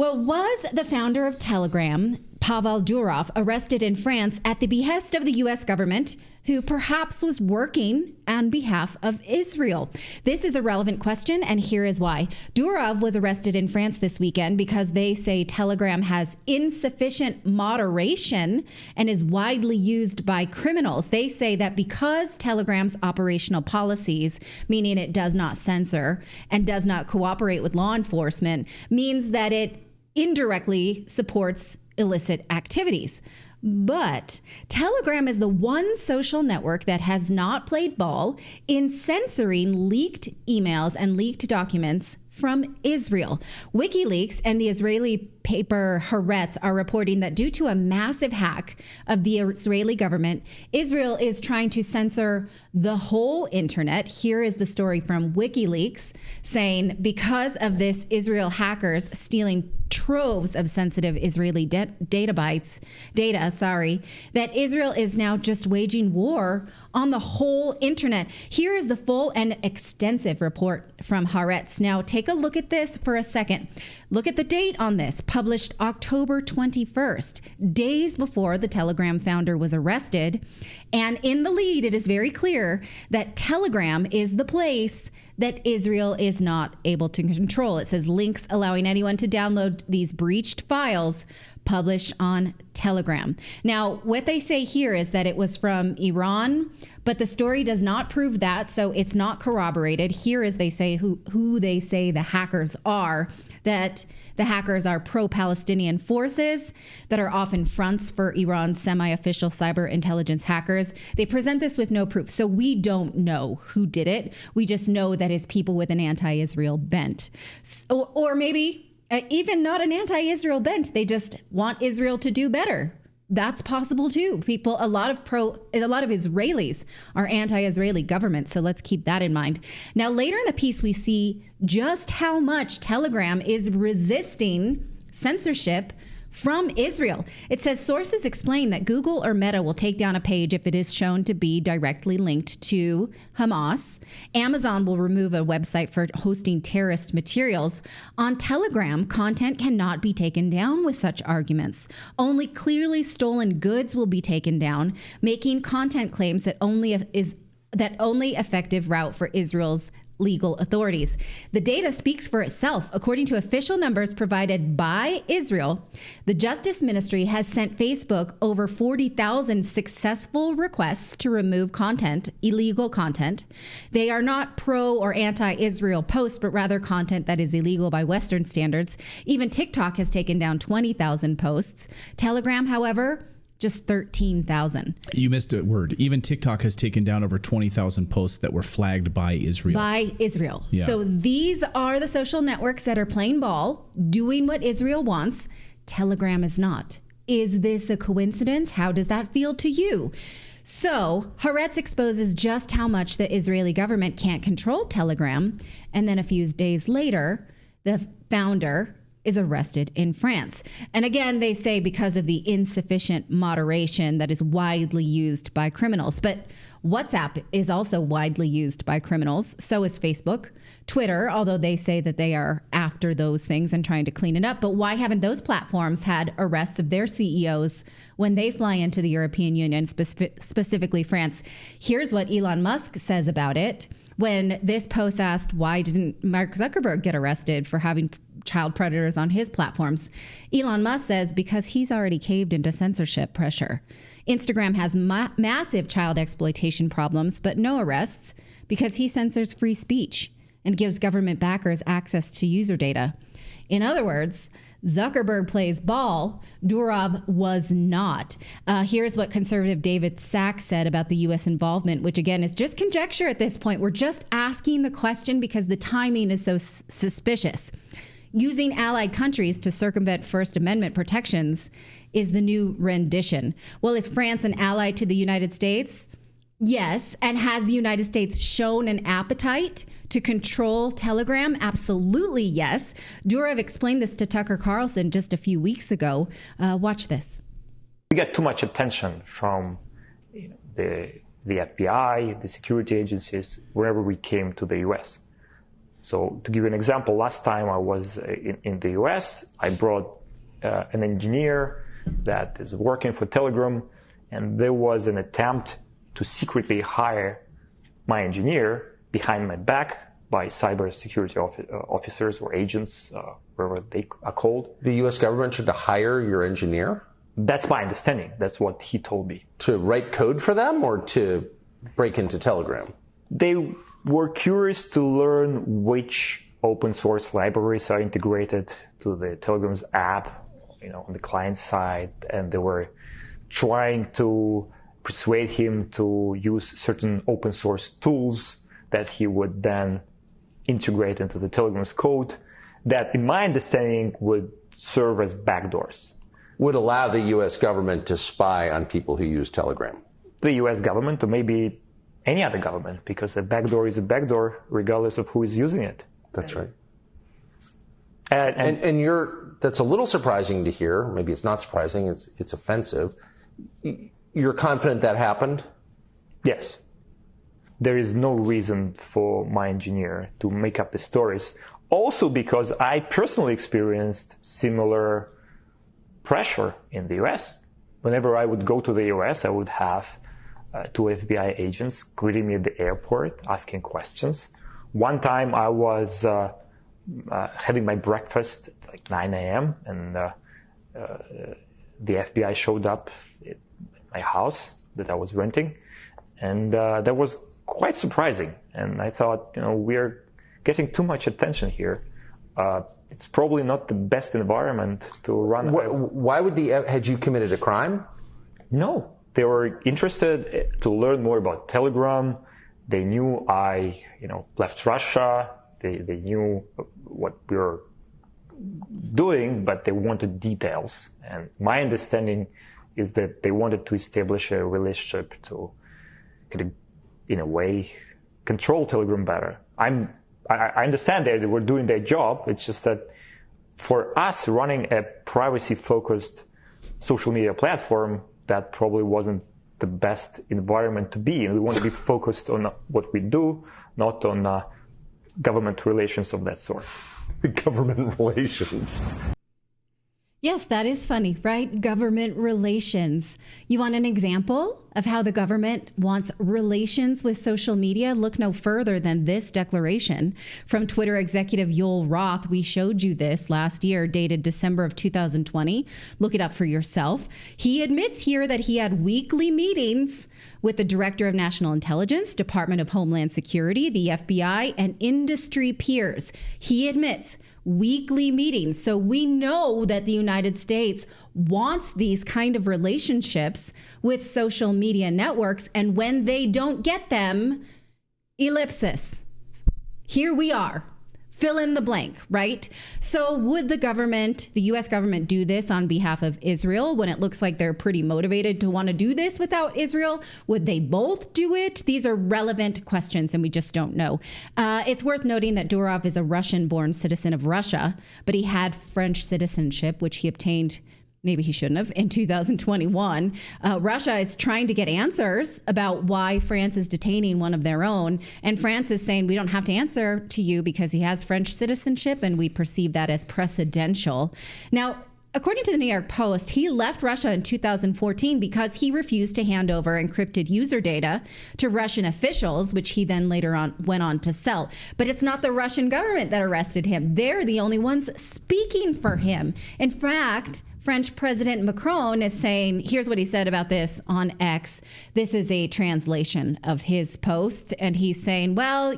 Well, was the founder of Telegram, Pavel Durov, arrested in France at the behest of the U.S. government, who perhaps was working on behalf of Israel? This is a relevant question, and here is why. Durov was arrested in France this weekend because they say Telegram has insufficient moderation and is widely used by criminals. They say that because Telegram's operational policies, meaning it does not censor and does not cooperate with law enforcement, means that it indirectly supports illicit activities. But Telegram is the one social network that has not played ball in censoring leaked emails and leaked documents from Israel. WikiLeaks and the Israeli paper Haaretz are reporting that due to a massive hack of the Israeli government, Israel is trying to censor the whole internet. Here is the story from WikiLeaks saying because of this, Israel hackers stealing troves of sensitive Israeli data, that Israel is now just waging war on the whole internet. Here is the full and extensive report from Haaretz. Now, take a look at this for a second. Look at the date on this, published October 21st, days before the Telegram founder was arrested. And in the lead, it is very clear that Telegram is the place that Israel is not able to control. It says links allowing anyone to download these breached files published on Telegram. Now, what they say here is that it was from Iran, but the story does not prove that, so it's not corroborated. Here is they say who they say the hackers are, that the hackers are pro-Palestinian forces that are often fronts for Iran's semi-official cyber intelligence hackers. They present this with no proof, so we don't know who did it. We just know that it's people with an anti-Israel bent. Or maybe even not an anti-Israel bent. They just want Israel to do better. That's possible too. A lot of Israelis are anti-Israeli government, so let's keep that in mind. Now, later in the piece, we see just how much Telegram is resisting censorship from Israel. It says sources explain that Google or Meta will take down a page if it is shown to be directly linked to Hamas. Amazon will remove a website for hosting terrorist materials. On Telegram, content cannot be taken down with such arguments. Only clearly stolen goods will be taken down, making content claims that only effective route for Israel's legal authorities. The data speaks for itself. According to official numbers provided by Israel, the Justice Ministry has sent Facebook over 40,000 successful requests to remove content, illegal content. They are not pro or anti-Israel posts, but rather content that is illegal by Western standards. Even TikTok has taken down 20,000 posts. Telegram, however, just 13,000. You missed a word. Even TikTok has taken down over 20,000 posts that were flagged by Israel. By Israel. Yeah. So these are the social networks that are playing ball, doing what Israel wants. Telegram is not. Is this a coincidence? How does that feel to you? So Haaretz exposes just how much the Israeli government can't control Telegram. And then a few days later, the founder is arrested in France. And again, they say because of the insufficient moderation that is widely used by criminals. But WhatsApp is also widely used by criminals. So is Facebook, Twitter, although they say that they are after those things and trying to clean it up. But why haven't those platforms had arrests of their CEOs when they fly into the European Union, specifically France? Here's what Elon Musk says about it. When this post asked, why didn't Mark Zuckerberg get arrested for having child predators on his platforms? Elon Musk says because he's already caved into censorship pressure. Instagram has massive child exploitation problems, but no arrests because he censors free speech and gives government backers access to user data. In other words, Zuckerberg plays ball. Durov was not. Here's what conservative David Sachs said about the U.S. involvement, which again is just conjecture at this point. We're just asking the question because the timing is so suspicious. Using allied countries to circumvent First Amendment protections is the new rendition. Well, is France an ally to the United States? Yes. And has the United States shown an appetite to control Telegram? Absolutely, yes. Durov explained this to Tucker Carlson just a few weeks ago. Watch this. We get too much attention from the FBI, the security agencies, wherever we came to the US. So to give you an example, last time I was in the US, I brought an engineer that is working for Telegram, and there was an attempt to secretly hire my engineer behind my back by cybersecurity officers or agents, whatever they are called. The U.S. government should hire your engineer? That's my understanding. That's what he told me. To write code for them or to break into Telegram? They were curious to learn which open source libraries are integrated to the Telegram's app, on the client side, and they were trying to persuade him to use certain open source tools that he would then integrate into the Telegram's code that, in my understanding, would serve as backdoors. Would allow the U.S. government to spy on people who use Telegram? The U.S. government, or maybe any other government, because a backdoor is a backdoor regardless of who is using it. That's right. And that's a little surprising to hear. Maybe it's not surprising. It's offensive. You're confident that happened? Yes. There is no reason for my engineer to make up the stories. Also because I personally experienced similar pressure in the US. Whenever I would go to the US, I would have two FBI agents greeting me at the airport, asking questions. One time I was having my breakfast at like 9 a.m. and the FBI showed up at my house that I was renting. And that was quite surprising. And I thought, we're getting too much attention here. It's probably not the best environment to run. Why would had you committed a crime? No, they were interested to learn more about Telegram. They knew I, left Russia. They knew what we were doing, but they wanted details. And my understanding is that they wanted to establish a relationship to, in a way, control Telegram better. I understand that they were doing their job. It's just that for us running a privacy-focused social media platform, that probably wasn't the best environment to be in. We want to be focused on what we do, not on government relations of that sort. Government relations. Yes, that is funny, right? Government relations. You want an example of how the government wants relations with social media? Look no further than this declaration from Twitter executive Yoel Roth. We showed you this last year, dated December of 2020. Look it up for yourself. He admits here that he had weekly meetings with the Director of National Intelligence, Department of Homeland Security, the FBI, and industry peers. He admits weekly meetings. So we know that the United States wants these kind of relationships with social media networks. And when they don't get them, ellipsis. Here we are. Fill in the blank, right? So would the U.S. government do this on behalf of Israel when it looks like they're pretty motivated to want to do this without Israel? Would they both do it? These are relevant questions and we just don't know. It's worth noting that Durov is a Russian-born citizen of Russia, but he had French citizenship, which he obtained, maybe he shouldn't have, in 2021. Russia is trying to get answers about why France is detaining one of their own. And France is saying, we don't have to answer to you because he has French citizenship, and we perceive that as precedential. Now, according to the New York Post, he left Russia in 2014 because he refused to hand over encrypted user data to Russian officials, which he then later on went on to sell. But it's not the Russian government that arrested him. They're the only ones speaking for him. In fact, French President Macron is saying, here's what he said about this on X. This is a translation of his post. And he's saying, well,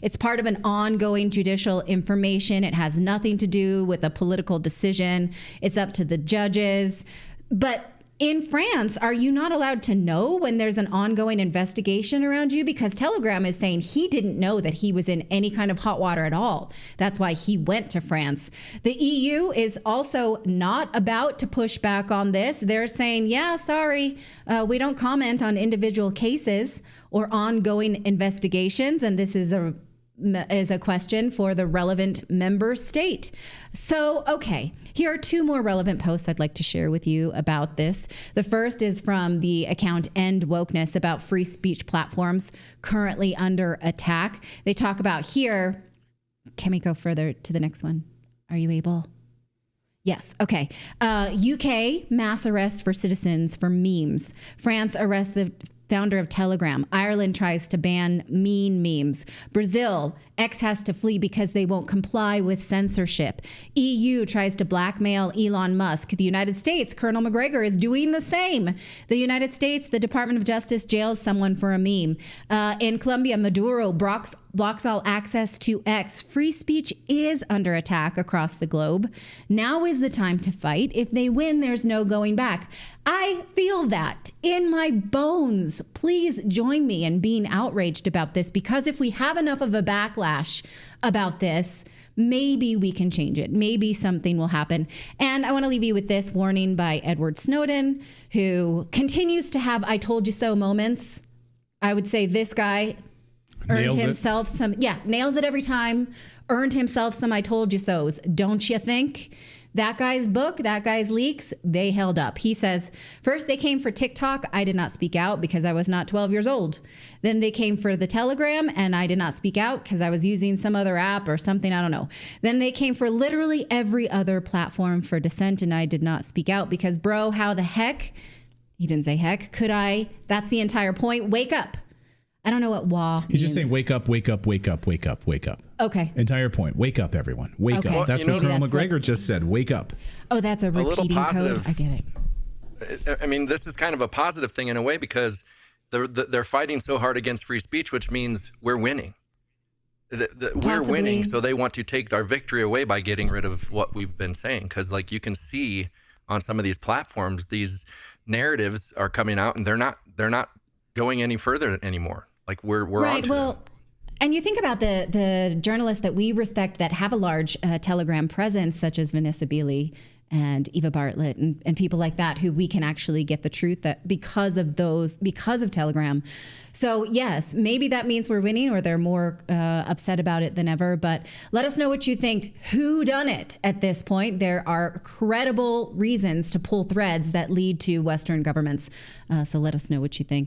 it's part of an ongoing judicial information. It has nothing to do with a political decision. It's up to the judges. But in France, are you not allowed to know when there's an ongoing investigation around you? Because Telegram is saying he didn't know that he was in any kind of hot water at all. That's why he went to France. The EU is also not about to push back on this. They're saying, yeah, sorry, we don't comment on individual cases or ongoing investigations. And this is a question for the relevant member state. So, okay, here are two more relevant posts I'd like to share with you about this. The first is from the account End Wokeness about free speech platforms currently under attack. They talk about here Can we go further to the next one? Are you able? Yes. Okay. UK mass arrest for citizens for memes. France arrests the founder of Telegram. Ireland tries to ban mean memes. Brazil, X has to flee because they won't comply with censorship. EU tries to blackmail Elon Musk. The United States, Colonel McGregor is doing the same. The United States, the Department of Justice jails someone for a meme. In Colombia, Maduro blocks all access to X. Free speech is under attack across the globe. Now is the time to fight. If they win, there's no going back. I feel that in my bones. Please join me in being outraged about this, because if we have enough of a backlash about this, maybe we can change it. Maybe something will happen. And I want to leave you with this warning by Edward Snowden, who continues to have I told you so moments. I would say this guy earned himself some, nails it every time, earned himself some I told you so's. Don't you think? That guy's book, that guy's leaks, they held up. He says, first they came for TikTok. I did not speak out because I was not 12 years old. Then they came for the Telegram and I did not speak out because I was using some other app or something. I don't know. Then they came for literally every other platform for dissent and I did not speak out because, bro, how the heck? He didn't say heck. Could I? That's the entire point. Wake up. I don't know what wah He's just saying wake up, wake up, wake up, wake up, wake up. Okay. Entire point. Wake up, everyone. Wake up. That's what Colonel McGregor just said. Wake up. Oh, that's a repeating code. I get it. I mean, this is kind of a positive thing in a way because they're fighting so hard against free speech, which means we're winning. We're winning, so they want to take our victory away by getting rid of what we've been saying. Because, like, you can see on some of these platforms, these narratives are coming out, and they're not going any further anymore. Like we're right. Well, them. And you think about the journalists that we respect that have a large Telegram presence, such as Vanessa Beeley and Eva Bartlett and people like that, who we can actually get the truth that because of Telegram. So yes, maybe that means we're winning or they're more upset about it than ever. But let us know what you think. Who done it at this point? There are credible reasons to pull threads that lead to Western governments. So let us know what you think.